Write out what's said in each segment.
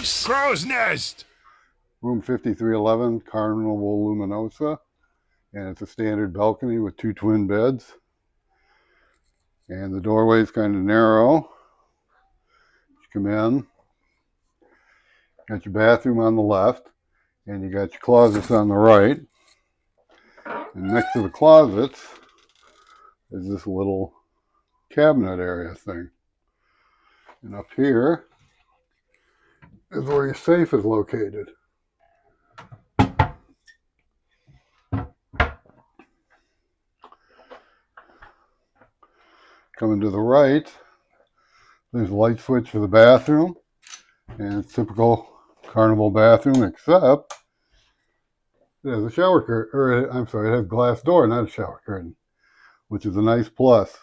Crow's nest! Room 5311, Carnival Luminosa. And it's a standard balcony with 2 twin beds. And the doorway is kind of narrow. You come in. Got your bathroom on the left. And you got your closets on the right. And next to the closets is this little cabinet area thing. And up here is where your safe is located. Coming to the right, there's a light switch for the bathroom. And it's typical Carnival bathroom, except it has a shower curtain, or I'm sorry, it has a glass door, not a shower curtain, which is a nice plus.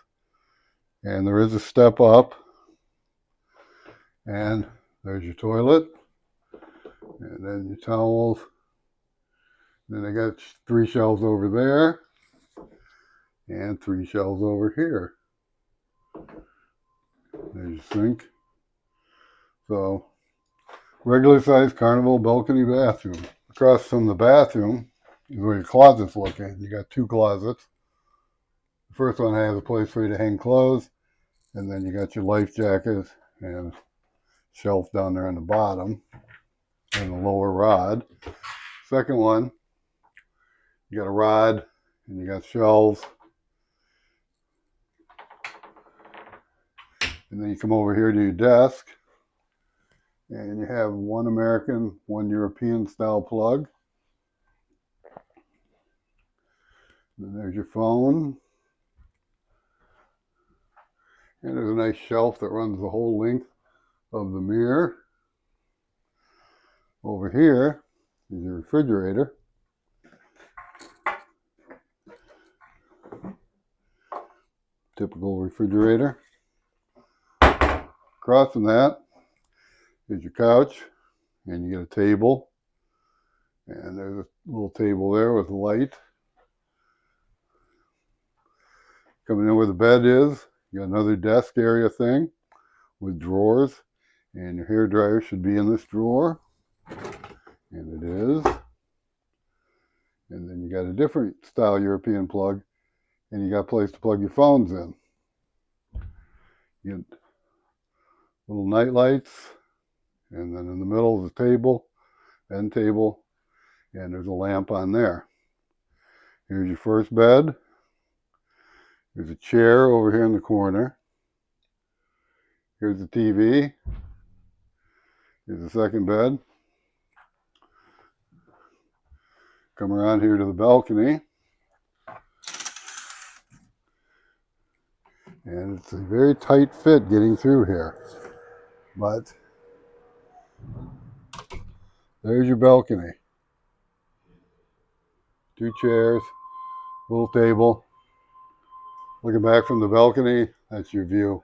And there is a step up, and there's your toilet, and then your towels. Then I got 3 shelves over there, and 3 shelves over here. There's your sink. So, regular sized Carnival balcony bathroom. Across from the bathroom is where your closets located. You got 2 closets. The first one has a place for you to hang clothes, and then you got your life jackets and a shelf down there on the bottom and a lower rod. Second one, you got a rod and you got shelves. And then you come over here to your desk, and you have 1 American, 1 European style plug. Then there's your phone. And there's a nice shelf that runs the whole length of the mirror. Over here is your refrigerator. Typical refrigerator. Across from that is your couch, and you get a table. And there's a little table there with a light. Coming in where the bed is, you got another desk area thing with drawers, and your hair dryer should be in this drawer, and it is. And then you got a different style European plug, and you got a place to plug your phones in. You get little night lights, and then in the middle is a table, end table, and there's a lamp on there. Here's your first bed. There's a chair over here in the corner. Here's the TV. Here's the second bed. Come around here to the balcony. And it's a very tight fit getting through here. But there's your balcony. 2 chairs, little table. Looking back from the balcony, that's your view.